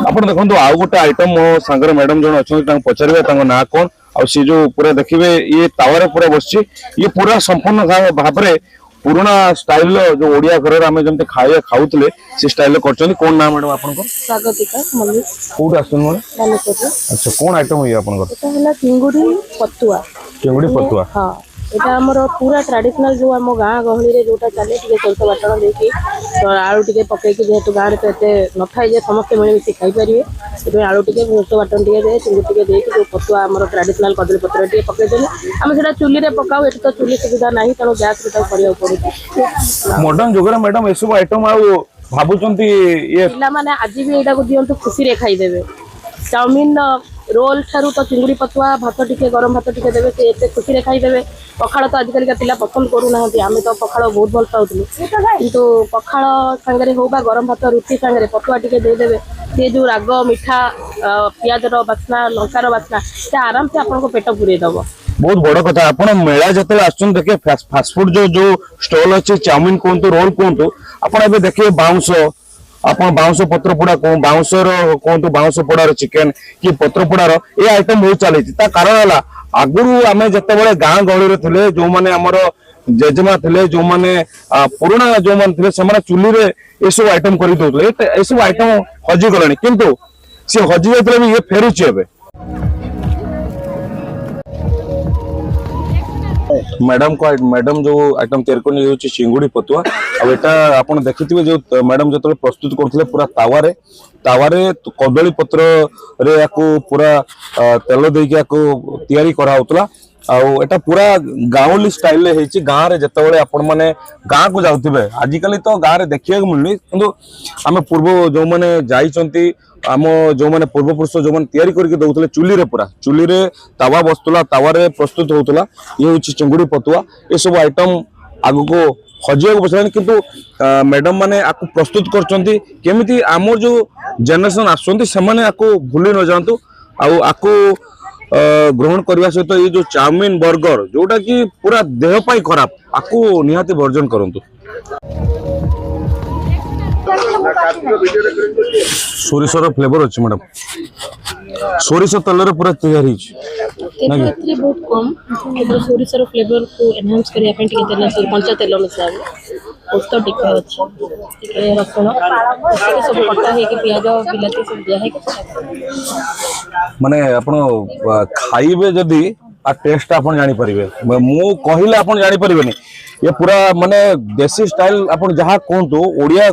ଆପଣ ଦେଖନ୍ତୁ ଆଉ ଗୋଟେ ଆଇଟମ ମୋ ସାଙ୍ଗରେ ମ୍ୟାଡମ ଜଣେ ଅଛନ୍ତି ତାଙ୍କୁ ପଚାରିବେ ତାଙ୍କ ନାଁ କଣ ଆଉ ସେ ଯୋଉ ପୁରା ଦେଖିବେ ଇଏ ତାୱାରେ ପୁରା ବସିଛି ଇଏ ପୁରା ସମ୍ପୂର୍ଣ୍ଣ ଭାବରେ ପୁରୁଣା ଷ୍ଟାଇଲ जो ओडिया घर आम जमी खाया खाऊले से स्टाइल कर कौन ना मैडम आप स्वागतिका मल्लिक कौट आस अच्छा कौन आइटम हुई आप चिंगुड़ी पतुआ चिंगुड़ी पतुआ हाँ यहाँ आमर पूरा ट्रेडिशनल जो आम गाँ गहली जोटा चले सोरष बाटण देकी आलू टे पकईकि जेहेतु गाँव तो एत न थाए समस्ते मिलमिशि खाईपर ये आलू टे सोरष बाटण टे चिंगुड़ी टे देकी जो पतुआ आम ट्रेडिशनल कदली पत्र टे पकईदेले आम से चुली में पकाऊ ये तो चुली सुविधा ना तेणु गैस करा पड़े मॉडर्न जुगर मैडम ये सब आइटम भावुंट ये पे आज भी यहाँ दिंतु खुशी खाईदे चाउमिन रोल ठारू तो चिंगुड़ी पतुआ भात टिके गरम भात टिके देवे से एते खुशी खाईदे पखाड़ तो आजिकल का पिला पसंद करूना आम तो पखाड़ बहुत भल पाऊलु किंतु पखाड़ सांगे हो गरम भात रुटी सांगे पतुआ टिके देदेवे से जो राग मिठा पियाज बास्ना लंकार बास्ना से आराम से आपको पेट पूरे दब बहुत बड़ कथा आप मेला जो आसुन देखे फास्टफुड जो जो स्टॉल अच्छे चाउमिन कहतु रोल कहतु आप देखिए बाउंस आप बाउंस पत्र पोड़ा कौन बाउंसर कहतु बाउंस पोड़ार चिकेन कि पत्र पोड़ार ये आइटम बहुत चली कारण है आगुरी आम जिते गाँ गहली थे जो मैंने आमर जेजेमा थे जो मैंने पुराणा जो मैंने थे चुली रे ये सब आइटम कर सब आइटम हजिगले किंतु सी हजि जाते भी ये फेरुची ए मैडम को मैडम जो आइटम तैयार कर चिंगुड़ी पतुआ आटा आप देखिए जो मैडम जो प्रस्तुत करते पूरा तावारे कदली पत्र रे पूरा तेल देकी तैयारी कराला आटा पूरा गाँवली स्टाइल गाँव में जिते आपण मैंने गाँ को जाऊे आजिकल तो गाँव में देखा मिलनी कि आम पूर्व जो मैंने जाइंट आम जो मैंने पूर्वपुरुष जो मैंने तैयारी करके दौले चुली रे पूरा चुली रे तावा बसुला तावारे प्रस्तुत होता ये हूँ चिंगुड़ी पतुआ ये सब आइटम आग को हजिया बसलानी किंतु मैडम माने आपको प्रस्तुत करमी आम जो जेनेरेशन आसको भूली न जातु आपको ग्रहण करने सहित ये जो चाउमिन बर्गर जोटा कि पूरा देह पाई खराब आपको निहाती वर्जन करूँ सोरिषर फ्लेवर अच्छे मैडम सोरिष तेल पूरा तैयारी बहुत कम सोरिषर फ्लेवर को एनहांस करने तेल कंचा तेल मिसा ओस्त टिके अच्छे रसुण सब कटा है पियाज बिलाती सब दिया माने आपण खाइबे जदि आ टेस्ट आपण जानि परिबे मु कहिले आपण जानि परिबेनी ये पूरा माने देसी स्टाइल आपण जहा कोंतु ओडिया